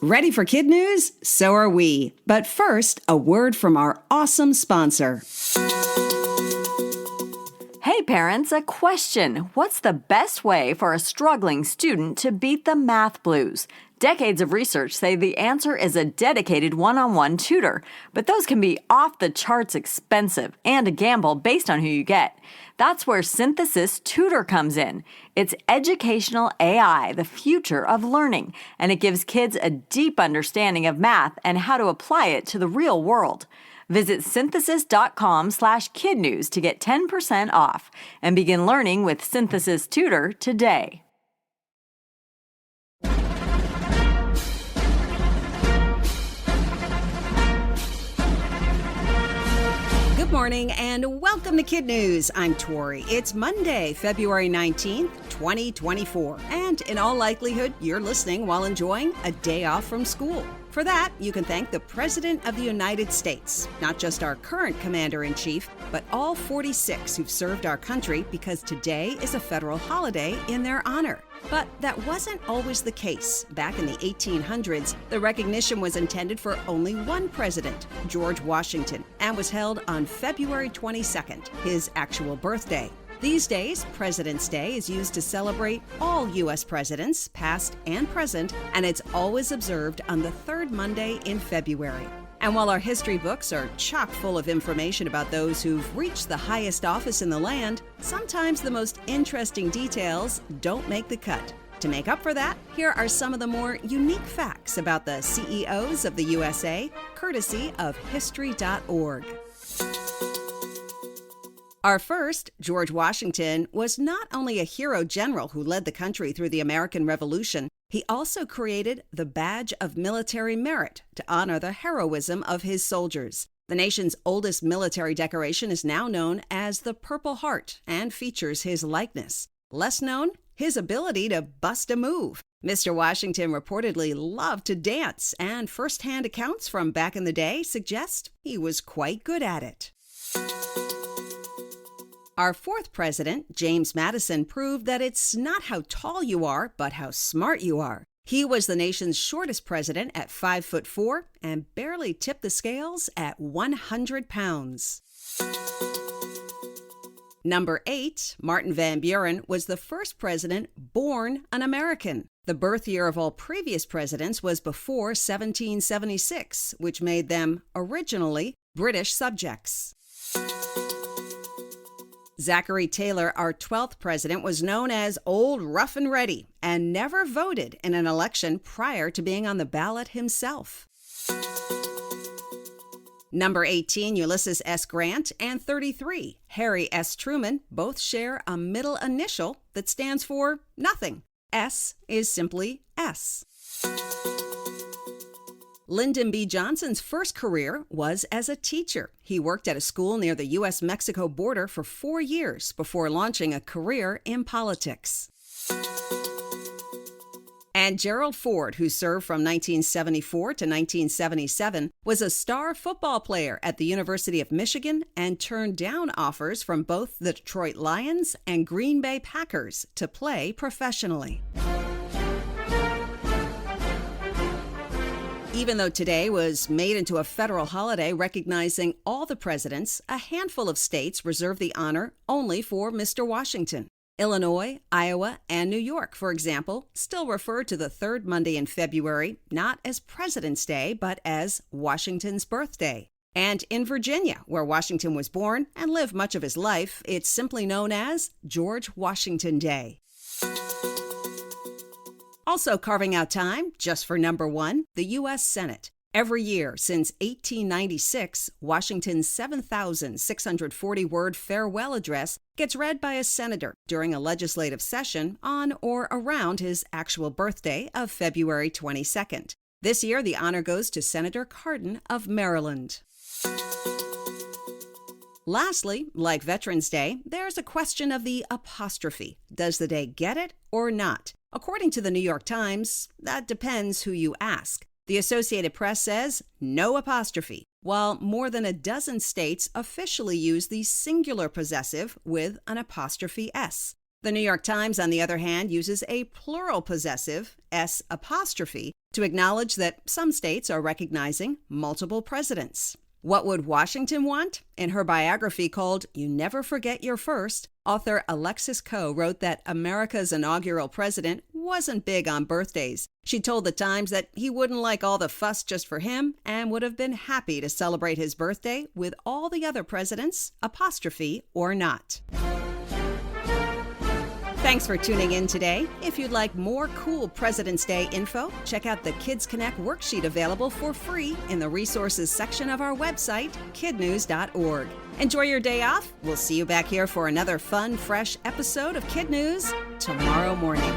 Ready for Kid News? So are we. But first, a word from our awesome sponsor. Hey parents, a question. What's the best way for a struggling student to beat the math blues? Decades of research say the answer is a dedicated one-on-one tutor, but those can be off the charts expensive and a gamble based on who you get. That's where Synthesis Tutor comes in. It's educational AI, the future of learning, and it gives kids a deep understanding of math and how to apply it to the real world. Visit synthesis.com/kidnews to get 10% off and begin learning with Synthesis Tutor today. Good morning and welcome to Kid News. I'm Tori. It's Monday, February 19th, 2024. And in all likelihood, you're listening while enjoying a day off from school. For that, you can thank the President of the United States, not just our current Commander-in-Chief, but all 46 who've served our country because today is a federal holiday in their honor. But that wasn't always the case. Back in the 1800s, the recognition was intended for only one president, George Washington, and was held on February 22nd, his actual birthday. These days, President's Day is used to celebrate all U.S. presidents, past and present, and it's always observed on the third Monday in February. And while our history books are chock full of information about those who've reached the highest office in the land, sometimes the most interesting details don't make the cut. To make up for that, here are some of the more unique facts about the CEOs of the USA, courtesy of History.org. Our first, George Washington, was not only a hero general who led the country through the American Revolution, he also created the Badge of Military Merit to honor the heroism of his soldiers. The nation's oldest military decoration is now known as the Purple Heart and features his likeness. Less known, his ability to bust a move. Mr. Washington reportedly loved to dance, and first-hand accounts from back in the day suggest he was quite good at it. Our fourth president, James Madison, proved that it's not how tall you are, but how smart you are. He was the nation's shortest president at 5'4" and barely tipped the scales at 100 pounds. Number 8, Martin Van Buren, was the first president born an American. The birth year of all previous presidents was before 1776, which made them, originally, British subjects. Zachary Taylor, our 12th president, was known as Old Rough and Ready and never voted in an election prior to being on the ballot himself. Number 18, Ulysses S. Grant, and 33, Harry S. Truman, both share a middle initial that stands for nothing. S is simply S. Lyndon B. Johnson's first career was as a teacher. He worked at a school near the U.S.-Mexico border for 4 years before launching a career in politics. And Gerald Ford, who served from 1974 to 1977, was a star football player at the University of Michigan and turned down offers from both the Detroit Lions and Green Bay Packers to play professionally. Even though today was made into a federal holiday recognizing all the presidents, a handful of states reserve the honor only for Mr. Washington. Illinois, Iowa, and New York, for example, still refer to the third Monday in February not as President's Day, but as Washington's birthday. And in Virginia, where Washington was born and lived much of his life, it's simply known as George Washington Day. Also carving out time, just for number 1, the U.S. Senate. Every year since 1896, Washington's 7,640-word farewell address gets read by a senator during a legislative session on or around his actual birthday of February 22nd. This year, the honor goes to Senator Cardin of Maryland. Lastly, like Veterans Day, there's a question of the apostrophe. Does the day get it or not? According to the New York Times, that depends who you ask. The Associated Press says no apostrophe, while more than a dozen states officially use the singular possessive with an apostrophe S. The New York Times, on the other hand, uses a plural possessive, S apostrophe, to acknowledge that some states are recognizing multiple presidents. What would Washington want? In her biography called You Never Forget Your First, author Alexis Coe wrote that America's inaugural president wasn't big on birthdays. She told the Times that he wouldn't like all the fuss just for him and would have been happy to celebrate his birthday with all the other presidents, apostrophe or not. Thanks for tuning in today. If you'd like more cool President's Day info, check out the Kids Connect worksheet available for free in the resources section of our website, kidnuz.org. Enjoy your day off. We'll see you back here for another fun, fresh episode of Kid News tomorrow morning.